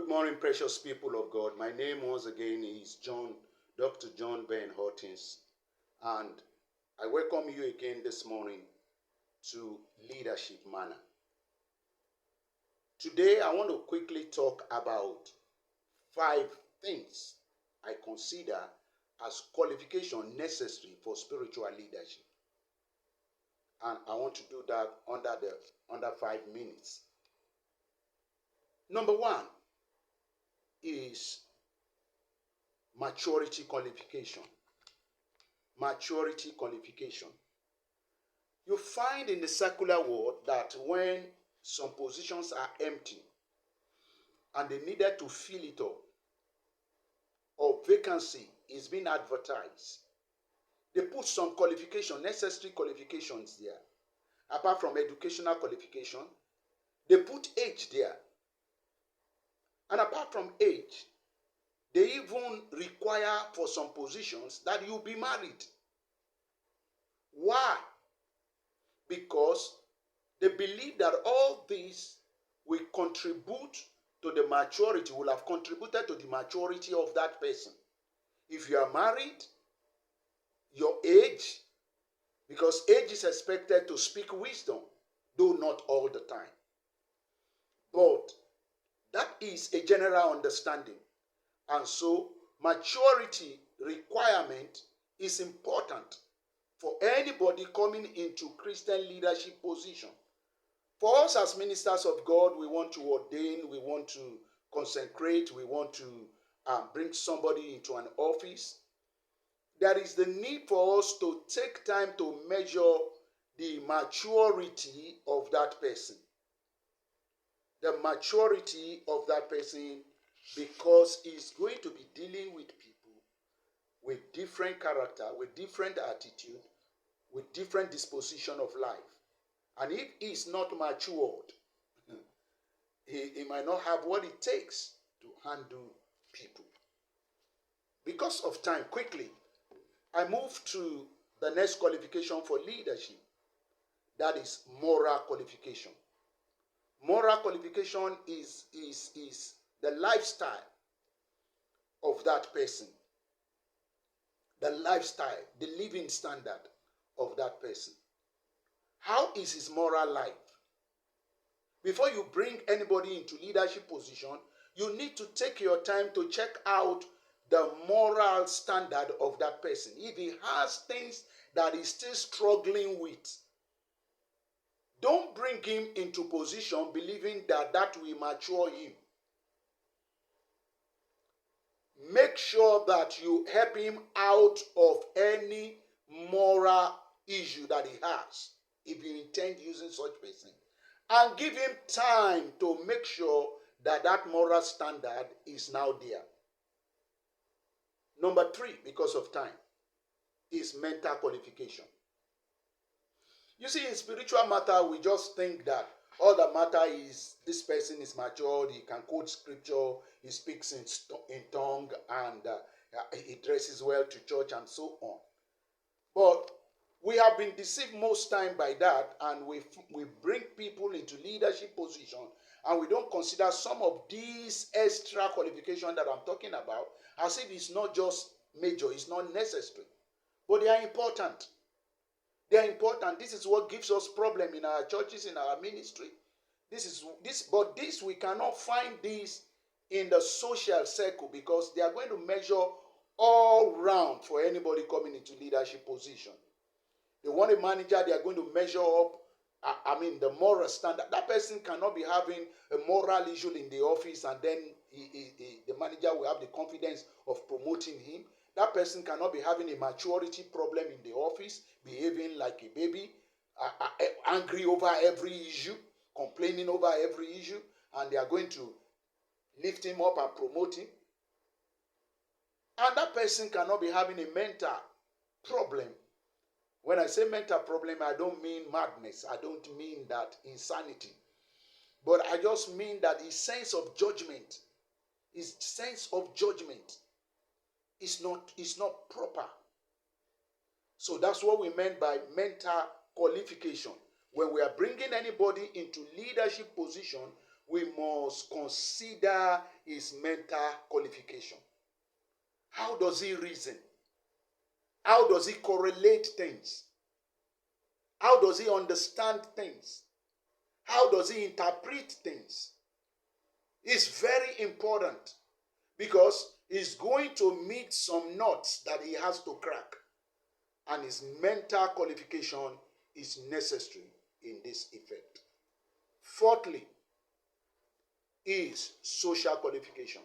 Good morning, precious people of God. My name once again is Dr. John Ben Hortins, and I welcome you again this morning to Leadership Manna. Today, I want to quickly talk about 5 things I consider as qualification necessary for spiritual leadership. And I want to do that under 5 minutes. Number 1 is maturity qualification. Maturity qualification. You find in the secular world that when some positions are empty and they needed to fill it up, or vacancy is being advertised, they put some necessary qualifications there. Apart from educational qualification, they put age there. And apart from age, they even require for some positions that you be married. Why? Because they believe that all this will contribute to the maturity, will have contributed to the maturity of that person. If you are married, your age, because age is expected to speak wisdom, though not all the time. But that is a general understanding. And so, maturity requirement is important for anybody coming into Christian leadership position. For us as ministers of God, we want to ordain, we want to consecrate, we want to bring somebody into an office. There is the need for us to take time to measure the maturity of that person. The maturity of that person, because he's going to be dealing with people with different character, with different attitude, with different disposition of life. And if he's not matured, he might not have what it takes to handle people. Because of time, quickly, I move to the next qualification for leadership. That is moral qualification. Moral qualification is the lifestyle of that person. The lifestyle, the living standard of that person. How is his moral life? Before you bring anybody into leadership position, you need to take your time to check out the moral standard of that person. If he has things that he's still struggling with, don't bring him into position believing that will mature him. Make sure that you help him out of any moral issue that he has, if you intend using such person. And give him time to make sure that moral standard is now there. Number 3, because of time, is mental qualification. You see, in spiritual matter, we just think that all that matter is this person is matured, he can quote scripture, he speaks in tongue, and he dresses well to church and so on. But we have been deceived most time by that, and we bring people into leadership position, and we don't consider some of these extra qualifications that I'm talking about as if it's not just major, it's not necessary. But they are important. They are important. This is what gives us problem in our churches, in our ministry. But we cannot find this in the social circle, because they are going to measure all round for anybody coming into leadership position. They want a manager, they are going to measure up, the moral standard. That person cannot be having a moral issue in the office and then the manager will have the confidence of promoting him. That person cannot be having a maturity problem in the office, behaving like a baby, angry over every issue, complaining over every issue, and they are going to lift him up and promote him. And that person cannot be having a mental problem. When I say mental problem, I don't mean madness. I don't mean that insanity. But I just mean that his sense of judgment is not proper. So that's what we meant by mental qualification. When we are bringing anybody into leadership position, we must consider his mental qualification. How does he reason? How does he correlate things? How does he understand things? How does he interpret things? It's very important because he's going to meet some nuts that he has to crack. And his mental qualification is necessary in this effect. Fourthly, is social qualification.